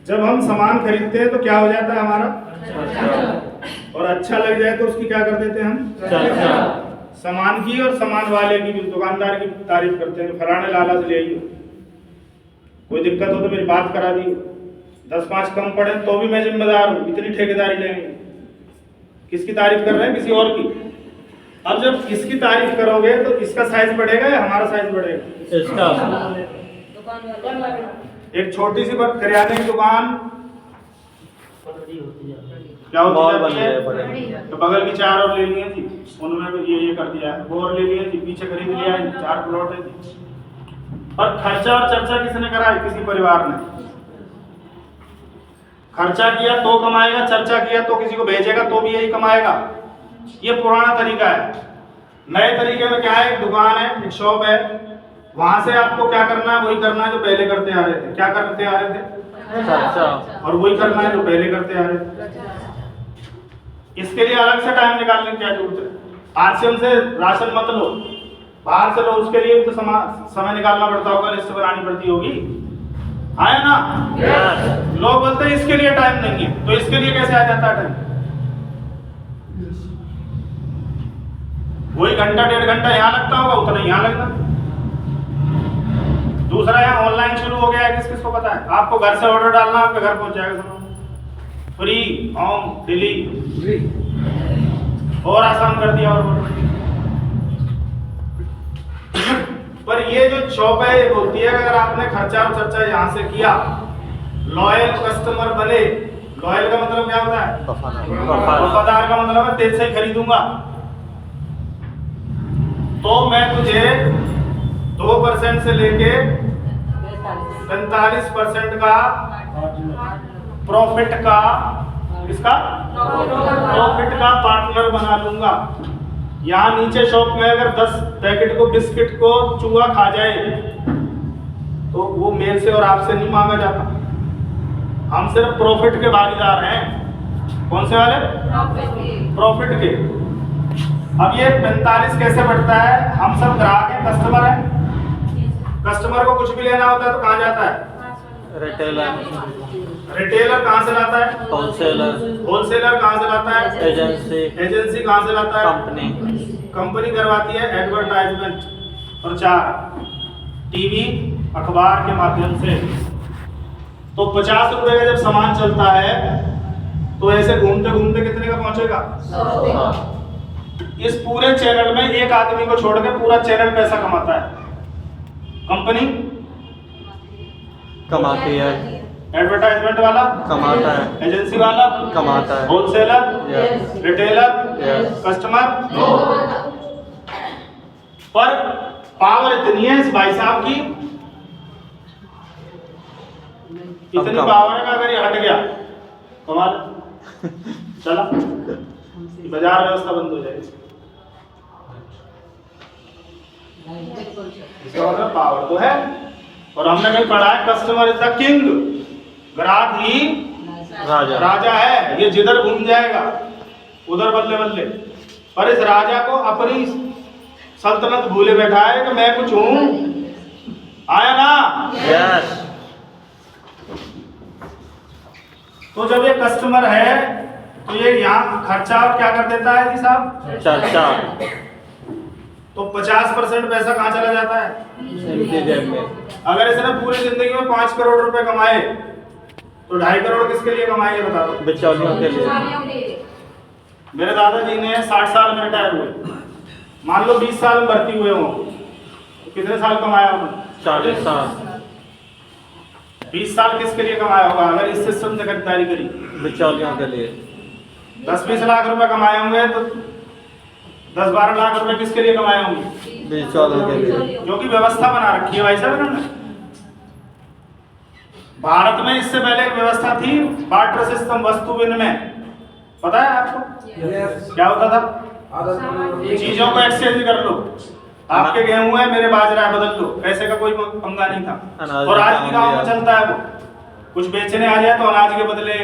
जब हम सामान खरीदते हैं तो क्या हो जाता है हमारा, और अच्छा लग जाए तो उसकी क्या कर देते हैं हम, सामान की और सामान वाले की भी, दुकानदार की तारीफ करते हैं, फलाने लाला से ले आइए, कोई दिक्कत हो तो मेरी बात करा दी, 10-5 कम पड़े तो भी मैं जिम्मेदार हूँ, इतनी ठेकेदारी लेंगे। किसकी तारीफ कर रहे हैं, किसी और की। अब जब इसकी तारीफ करोगे तो इसका साइज बढ़ेगा या हमारा साइज बढ़ेगा, इसका। एक छोटी सी किराने की दुकान क्या होती है, तो बगल की 4 और ले लिए थी, उनमें भी ये कर दिया है, वो और ले लिए थी, पीछे खरीद लिया है, 4 प्लॉट है थी। और खर्चा और चर्चा किसने करा है, किसी परिवार ने। खर्चा किया तो कमाएगा, चर्चा किया तो किसी को भेजेगा तो भी यही कमाएगा। ये पुराना तरीका है। नए तरीके में क्या है, एक दुकान है, एक शॉप है, वहां से आपको क्या करना है, वही करना है जो पहले करते आ रहे थे। क्या करते आ रहे थे, और वही करना है जो पहले करते आ रहे थे। इसके लिए अलग से टाइम निकालने की क्या जरूरत है। आरसीएम से राशन मत लो, बाहर से लो, उसके लिए भी तो समय निकालना पड़ता होगा, लिस्ट बनानी पड़ती होगी, आया ना। लोग बोलते हैं इसके लिए टाइम नहीं है, तो इसके लिए कैसे आ जाता है टाइम। वही घंटा 1.5 घंटा यहाँ लगता होगा, उतना यहाँ लगना। दूसरा, यहाँ ऑनलाइन शुरू हो गया है, किस किस को पता है, आपको घर से ऑर्डर डालना, आपके घर पहुंच जाएगा सामान, फ्री होम डिलीवरी, और आसान कर दिया। और पर ये जो शॉप है ये बोलती है कि अगर आपने खर्चा और चर्चा यहाँ से किया, लॉयल कस्टमर बने। लॉयल का मतलब क्या होता है, वफादार का मतलब है तेज से ही खरीदूंगा, तो मैं तुझे 2% से लेके 45% का प्रॉफिट का, इसका प्रॉफिट का पार्टनर बना लूंगा। यहाँ नीचे शॉप में अगर 10 पैकेट को बिस्किट को चूहा खा जाए तो वो मेरे से और आपसे नहीं मांगा जाता, हम सिर्फ प्रॉफिट के भागीदार हैं। कौन से वाले, प्रॉफिट के। अब ये 45 कैसे बढ़ता है, हम सब ग्राहक हैं, कस्टमर हैं। कस्टमर को कुछ भी लेना होता है तो कहाँ जाता है, रिटेलर कहाँ से लाता है, होलसेलर कहाँ से लाता है, एजेंसी कहाँ से लाता है, कंपनी करवाती है एडवर्टाइजमेंट। और 4 टीवी अखबार के माध्यम से। तो 50 रुपए का जब सामान चलता है तो ऐसे घूमते घूमते कितने का पहुंचेगा, 100। इस पूरे चैनल में एक आदमी को छोड़ के पूरा चैनल पैसा कमाता है। कंपनी कमाती है, एडवर्टाइजमेंट वाला कमाता है, एजेंसी वाला कमाता है, होलसेलर, रिटेलर, कस्टमर। पर पावर इतनी है इस भाई साहब की, इतनी पावर है कि अगर ये हट गया तो हमारा चला, बाजार व्यवस्था बंद हो जाएगी। इसका मतलब पावर तो है। और हमने कहीं पढ़ा है, कस्टमर इज द किंग, ग्राहक ही राजा है। ये जिधर घूम जाएगा उधर बल्ले बल्ले। पर इस राजा को अपनी सल्तनत भूले बैठा है कि मैं कुछ हूं, आया ना। यस। तो जब ये कस्टमर है तो ये यहाँ खर्चा और क्या कर देता है जी साहब, चर्चा। तो 50% पैसा कहाँ चला जाता है, इनकी जेब में। अगर इसने पूरी जिंदगी में 5 करोड़ रुपए कमाए तो 2.5 करोड़ किसके लिए कमाए, बता दो। बिचौलियों के लिए। मेरे दादाजी ने 60 साल में रिटायर हुए, मान लो 20 साल में भर्ती हुए हो, तो कितने साल कमाया उन्होंने, 40 साल। 20 साल किसके लिए कमाया होगा, अगर इस सिस्टम से खरीदारी करी। बिचौलियों के लिए। 10-20 लाख रुपए कमाए होंगे तो 10-12 लाख रुपए किसके लिए कमाए होंगे, बिचौलियों के लिए। जो कि व्यवस्था बना रखी है भाई साहब इन्होंने। भारत में इससे पहले एक व्यवस्था थी, बार्टर सिस्टम, वस्तु विनिमय, पता है आपको क्या होता था, चीजों को एक्सचेंज कर लो, आपके गेहूं है मेरे बाजरा है, बदल लो, पैसे का कोई पंगा नहीं था। और आज भी गाँव में चलता है वो, कुछ बेचने आ जाए तो अनाज के बदले,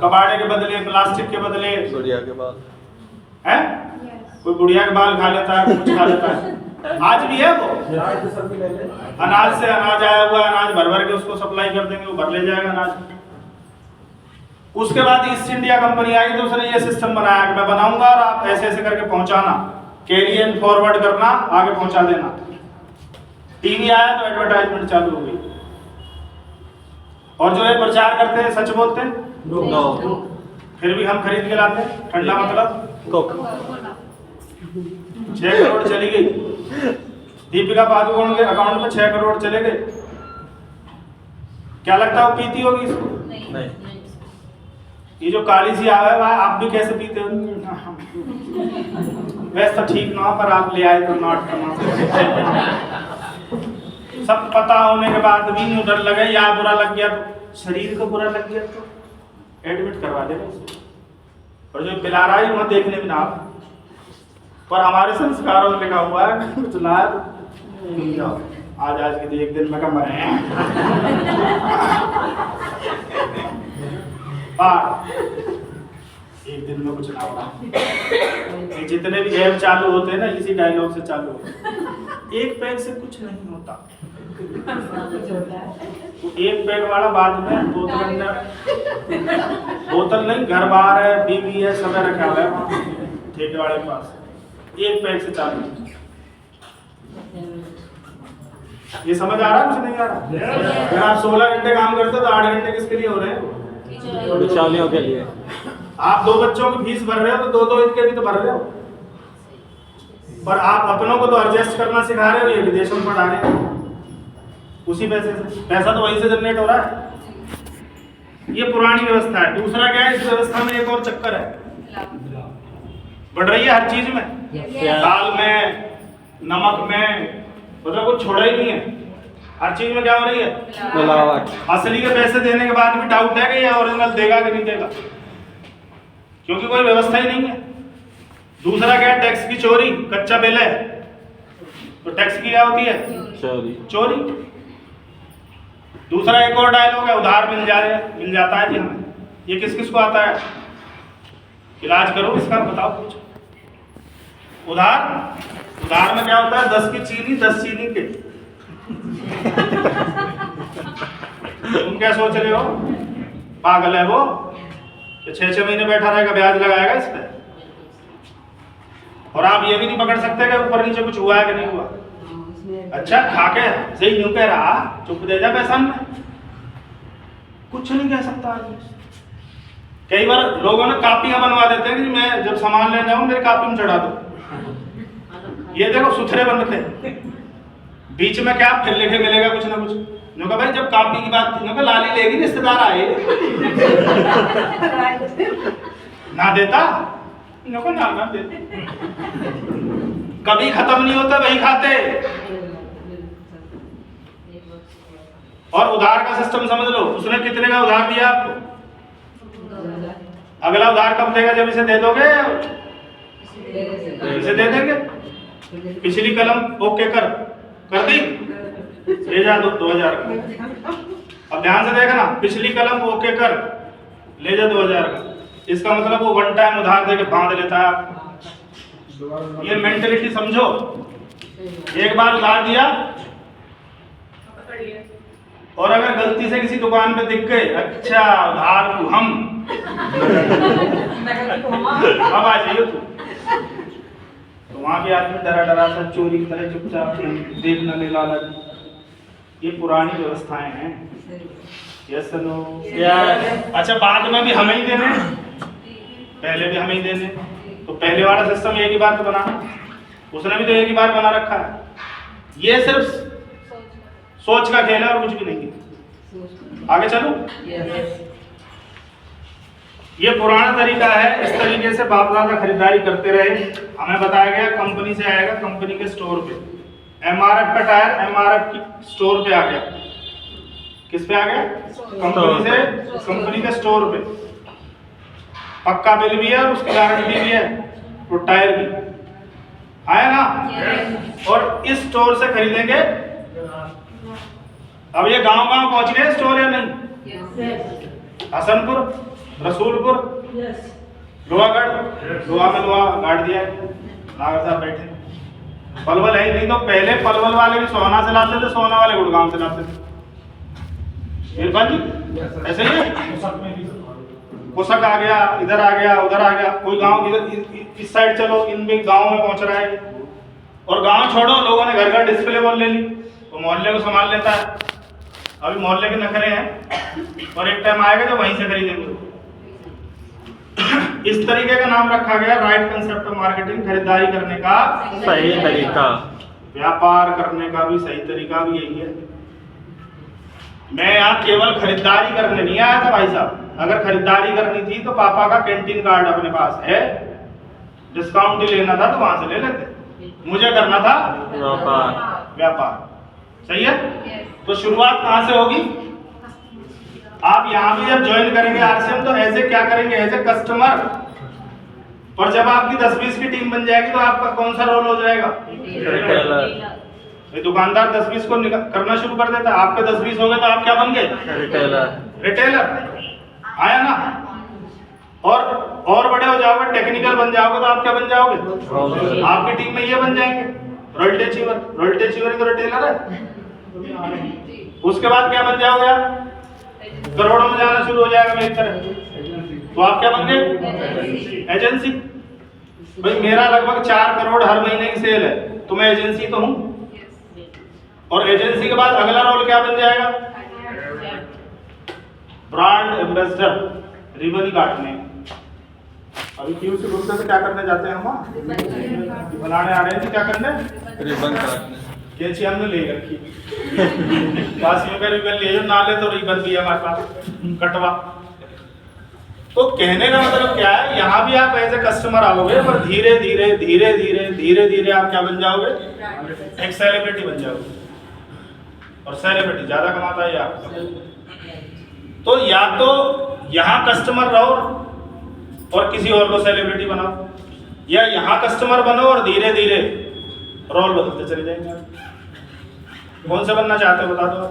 कबाड़े के बदले, प्लास्टिक के बदले, गुड़िया के बाल है कोई बुढ़िया के बाल खा लेता है, कुछ खा लेता है, आज भी है वो। अनाज से अनाज आया हुआ अनाज भर भर के उसको सप्लाई कर देंगे, वो भर ले जाएगा अनाज। उसके बाद ईस्ट इंडिया कंपनी आई तो उसने ये सिस्टम बनाया कि मैं बनाऊंगा और आप ऐसे ऐसे करके पहुंचाना, कैरी एंड फॉरवर्ड करना, आगे पहुंचा देना। टीवी आया तो एडवर्टाइजमेंट चालू हो गई, और जो है प्रचार करते हैं सच बोलते हैं, नो फिर भी हम खरीद के लाते हैं। ठंडा मतलब कोक 6 करोड़ चली गई, दीपिका पादुकोण के अकाउंट में 6 करोड़ चले गए। क्या लगता है वो पीती होगी इसको? नहीं ये जो काली सी आवा है वह आप भी कैसे पीते हो? वैसे तो ठीक ना, पर आप ले आए तो नॉट करना। सब पता होने के बाद भी नहीं डर लगे, या बुरा लग गया तो शरीर को बुरा लग गया तो एडमिट करवा देगा उसको। और जो पिला रहा है वहाँ देखने में ना आप, पर हमारे संस्कारों में लिखा हुआ है कुछ लाल आज के एक दिन में कम रहे एक दिन में कुछ ना होगा। जितने भी ऐप चालू होते हैं ना इसी डायलॉग से चालू होते हैं, एक पैग से कुछ नहीं होता। एक पैग वाला बाद में बोतल नहीं, घर बार है, बीवी है, सब रखा हुआ है ठेके वाले के पास। एक पैग से चालू। ये समझ आ रहा है? कुछ नहीं आ रहा? अगर आप 16 घंटे काम करते हो तो 8 घंटे किसके लिए हो रहे हैं? बिचौलियों के लिए। आप 2 बच्चों की फीस भर रहे हो तो 2 इनके भी तो भर रहे हो, पर आप अपनों को तो एडजस्ट करना सिखा रहे हो, ये विदेशों में पढ़ा रहे हो उसी पैसे से। पैसा तो वहीं से जनरेट हो रहा है। ये पुरानी व्यवस्था है। दूसरा क्या है, इस व्यवस्था में एक और चक्कर है, बढ़ रही है हर चीज में, दाल में, नमक में, मतलब कुछ छोड़ा ही नहीं है। हर चीज में क्या हो रही है? मिलावट। असली के पैसे देने के बाद भी डाउट है कि ये ओरिजिनल देगा कि नहीं देगा, क्योंकि कोई व्यवस्था ही नहीं है। दूसरा क्या है, टैक्स की चोरी। कच्चा बिल है तो टैक्स की क्या होती है? चोरी। दूसरा एक और डायलॉग है, उधार मिल जाता है जी हमें। ये किस किस को आता है? इलाज करो इसका, बताओ कुछ। उधार में क्या होता है? 10 की चीनी 10 चीनी के। तुम क्या सोच रहे हो? पागल है वो, 6-6 महीने बैठा रहेगा, ब्याज लगाएगा इस पे। और आप ये भी नहीं पकड़ सकते कि ऊपर नीचे कुछ हुआ है कि नहीं हुआ। अच्छा खा के सही यूं कह रहा, चुप दे जा पैसा में, कुछ नहीं कह सकता आदमी। कई बार लोगों ने कापियां बनवा देते हैं कि मैं जब सामान लेने जाऊं मेरी कापी में चढ़ा दो। ये देखो सुथरे बंद थे, बीच में क्या फिर लिखे मिलेगा कुछ ना कुछ। जो कहा भाई जब कापी की बात थी, लाली लेगी, रिश्तेदार आए ना देता ना देते। कभी खत्म नहीं होता, वही खाते। और उधार का सिस्टम समझ लो, उसने कितने का उधार दिया आपको, अगला उधार कब देगा? जब इसे दे दोगे, इसे दे देंगे। पिछली कलम ओके कर दी, ले जा 2000 का। अब ध्यान से देखना, पिछली कलम ओके कर, ले जा 2000 का। इसका मतलब वो वन टाइम उधार देके बांध लेता है आपको। ये मेंटलिटी समझो। एक बार उधार दिया, और अगर गलती से किसी दुकान पे दिख गए, अच्छा उधार को हम अब आ जाइए तो वहां भी आदमी डरा सा चोरी की तरह चुपचाप देखना ले लालच। ये पुरानी व्यवस्थाएं हैं। Yes no? अच्छा बाद में भी हमें ही देने, पहले भी हमें ही देने। तो पहले वाला सिस्टम एक ही बार तो बना, उसने भी तो एक ही बार बना रखा है। ये सिर्फ सोच का खेल है और कुछ भी नहीं है। आगे चलो। ये पुराना तरीका है। इस तरीके से बाप दादा खरीदारी करते रहे। हमें बताया गया कंपनी से आएगा, कंपनी के स्टोर पे। एमआरएफ का टायर एमआरएफ की स्टोर पे आ गया। किस पे आ गया? कंपनी से, कंपनी के स्टोर पे। पक्का बिल भी है और उसकी गारंटी भी है, वो टायर भी आया ना। और इस स्टोर से खरीदेंगे। अब ये गांव पहुंच गए स्टोर या नहीं? हसनपुर, रसूलपुर, लोहागढ़, लोहा में लोहा गाड़ दिया है, नागर साहब बैठे। पलवल है ही नहीं, तो पहले पलवल वाले भी सोना से लाते थे, सोना वाले गुड़गांव से लाते थे। इरफान जी ऐसे ही है, कोसक आ गया, इधर आ गया, उधर आ गया, कोई गांव इधर इस साइड चलो, इन भी गांव में पहुंच रहा है। और गांव छोड़ो, लोगों ने घर घर डिस्प्ले वॉल ले ली, तो मोहल्ले को संभाल लेता है। अभी मोहल्ले के नखरे हैं, और एक टाइम आएगा जब वहीं से खरीदेंगे। इस तरीके का नाम रखा गया राइट कंसेप्ट ऑफ मार्केटिंग, खरीदारी करने का सही तरीका। व्यापार करने का भी सही तरीका भी यही है। मैं यहाँ केवल खरीदारी करने नहीं आया था भाई साहब, अगर खरीदारी करनी थी तो पापा का कैंटीन कार्ड अपने पास है, डिस्काउंट ही लेना था तो वहां से ले लेते, मुझे करना था व्यापार। सही है? तो शुरुआत कहाँ से होगी? आप यहाँ भी जब ज्वाइन करेंगे आरसीएम तो ऐसे क्या करेंगे, एज ए कस्टमर। और जब आपकी 10-20 की टीम बन जाएगी तो आपका कौन सा रोल हो जाएगा? दुकानदार 10-20 को करना शुरू कर देता है, आपके 10-20 हो गए तो आप क्या बन गए? रिटेलर। आया ना? और बड़े हो जाओगे, टेक्निकल बन जाओगे तो आप क्या बन जाओगे? आपकी टीम में ये बन जाएंगे रॉयल्टी अचीवर ही तो रिटेलर है। उसके बाद क्या बन जाओगे आप? करोड़ों में जाना शुरू हो जाएगा मेरी तरह, तो आप क्या बन गए? एजेंसी। भाई मेरा लगभग 4 करोड़ हर महीने की सेल है, तो मैं एजेंसी तो हूँ। और एजेंसी के बाद अगला रोल क्या बन जाएगा? ब्रांड एम्बेसडर, रिबन काटने। अभी क्यों से गुस्से से क्या करने जाते हैं हम? बनाने आ रहे थे, क्या करने? रिबन काटने। कैची हमने ले रखी, बासियों का रिबन ले ना ले तो रिबन भी है हमारे पास, कटवा। तो कहने का मतलब क्या है, यहाँ भी आप एज ए कस्टमर आओगे, पर धीरे धीरे आप क्या बन जाओगे? एक सेलिब्रिटी बन जाओगे। और सेलिब्रिटी ज्यादा कमाता है आपका। तो या तो यहाँ कस्टमर रहो और किसी और को सेलिब्रिटी बनाओ, या यहाँ कस्टमर बनो और धीरे धीरे रोल बदलते चले जाएंगे। कौन से बनना चाहते हो बता दो आप।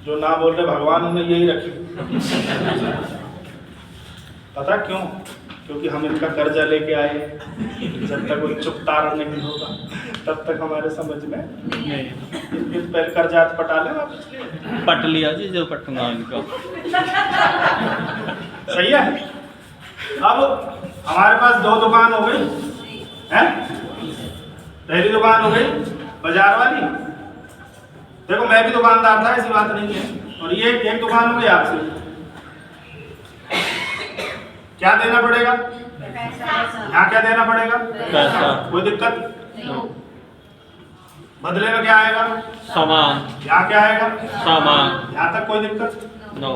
जो ना बोल रहे भगवान उन्हें यही रखी। पता क्यों? क्योंकि हम इनका कर्जा लेके आए, जब तक वो चुकता नहीं होगा तब तक हमारे समझ में नहीं। पहले कर्जा पटा ले वापस, पट लिया जी जो पटना इनका। सही है। अब हमारे पास 2 दुकान हो गई है। पहली दुकान हो गई बाजार वाली, देखो मैं भी दुकानदार था, ऐसी बात नहीं है। और ये एक दुकान हो गई आपसे, क्या देना पड़ेगा? यहाँ क्या देना पड़ेगा? पैसा। कोई दिक्कत? बदले में क्या आएगा? सामान। यहाँ क्या आएगा? सामान। यहाँ तक कोई दिक्कत? नो।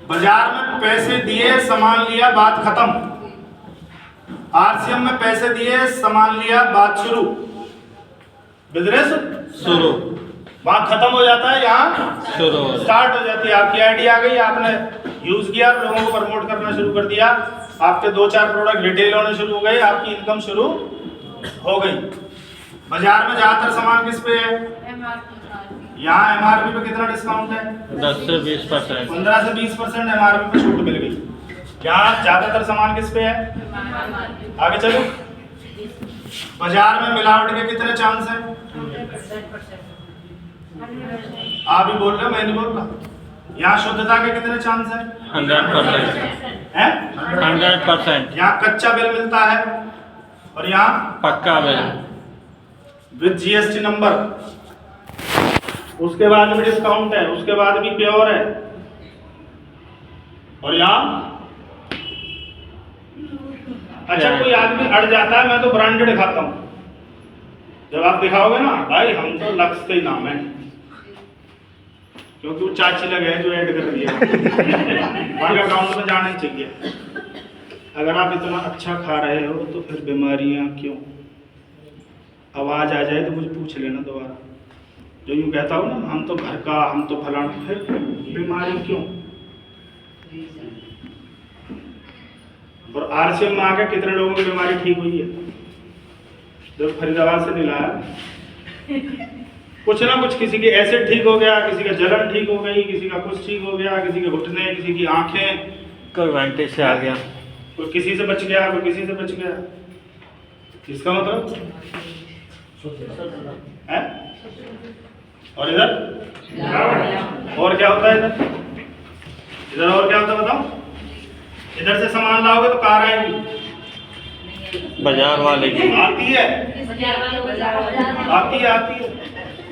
बाजार में पैसे दिए, सामान लिया, बात खत्म। आरसीएम में पैसे दिए, सामान लिया, बात शुरू, बिजनेस शुरू, वहां खत्म हो जाता है, यहाँ शुरू स्टार्ट हो जाती है। आपकी आईडी आ गई, आपने यूज किया, लोगों को प्रमोट करना शुरू कर दिया, आपके 2-4 प्रोडक्ट रिटेल होने शुरू हो गए, आपकी इनकम शुरू हो गई। बाजार में ज्यादातर सामान किस पे है? यहाँ एमआरपी पे कितना डिस्काउंट है? 10 से 20%। 15 से 20% एमआरपी पे छूट मिल गई। यहाँ ज्यादातर सामान किस पे है? आगे चलो। बाजार में मिलावट के कितने चांस हैं? आप ही बोल रहे हो, मैं नहीं बोल रहा। यहाँ शुद्धता के कितने चांस हैं? 100%। हैं? 100%। यहाँ कच्चा बिल मिलता है और यहाँ पक्का बिल विद जीएसटी नंबर, उसके बाद भी डिस्काउंट है, उसके बाद भी प्योर है। और यहाँ अच्छा कोई आदमी अड़ जाता है, मैं तो ब्रांडेड खाता हूँ, जब आप दिखाओगे ना भाई हम तो लक्ष्य के ही नाम है, क्योंकि वो चाची लगे हैं जो ऐड कर दिया बैंक अकाउंट में जाना ही चाहिए। अगर आप इतना अच्छा खा रहे हो तो फिर बीमारियां क्यों? आवाज आ जाए तो मुझे पूछ लेना दोबारा। जो यूँ कहता हूँ ना हम तो घर का, हम तो फलाना, फिर बीमारी क्यों? और आरसीएम में आकर कितने लोगों की बीमारी ठीक हुई है? जो फरीदाबाद से नहीं लाया, कुछ ना कुछ, किसी की एसिड ठीक हो गया, किसी का जलन ठीक हो गई, किसी का कुछ ठीक हो गया, किसी के घुटने, किसी की आंखें, कोई वांटे से आ गया। कोई किसी से बच गया, कोई किसी से बच गया। इसका मतलब है। और इधर और क्या होता है? इधर और क्या होता है बताओ? इधर से सामान लाओगे तो कार आएगी, बाजार वाले की। आती है, आती है।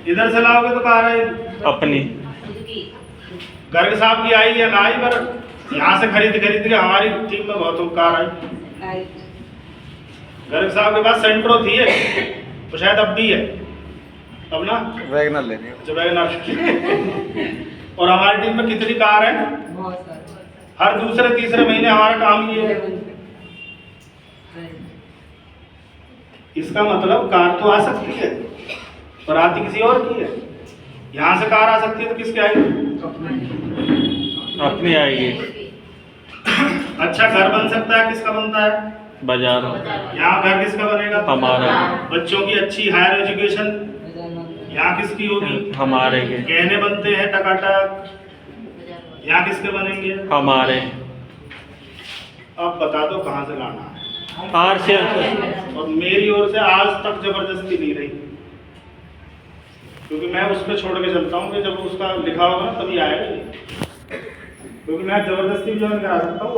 इधर से लाओगे तो कार आएगी अपनी। घर के साहब की आई या ना आई, पर यहाँ से खरीद के हमारी टीम में बहुत कार आई। घर के साहब के पास सेंट्रो थी है, तो शायद अब भी है, अब ना वैगनर लेनी है। जो वैगनर। और हमारी टीम में कितनी कार है? हर दूसरे तीसरे महीने हमारा काम ये है। इसका मतलब कार तो आ सकती है पर आती किसी और की है। यहाँ से कार आ सकती है तो किसकी आएगी? अपनी आएगी। अच्छा घर बन सकता है, किसका बनता है? बाजार। यहाँ घर किसका बनेगा? हमारा। बच्चों की अच्छी हायर एजुकेशन यहाँ किसकी होगी? हमारे के। गहने बनते हैं टकाटक, यहाँ किसके बनेंगे? हमारे। अब बता दो कहाँ से लाना है। कार से। और मेरी ओर से आज तक जबरदस्ती नहीं रही, क्योंकि मैं उस पर छोड़ के चलता हूँ कि जब उसका लिखा होगा ना तभी आएगा, क्योंकि मैं जबरदस्ती जो करा सकता हूँ।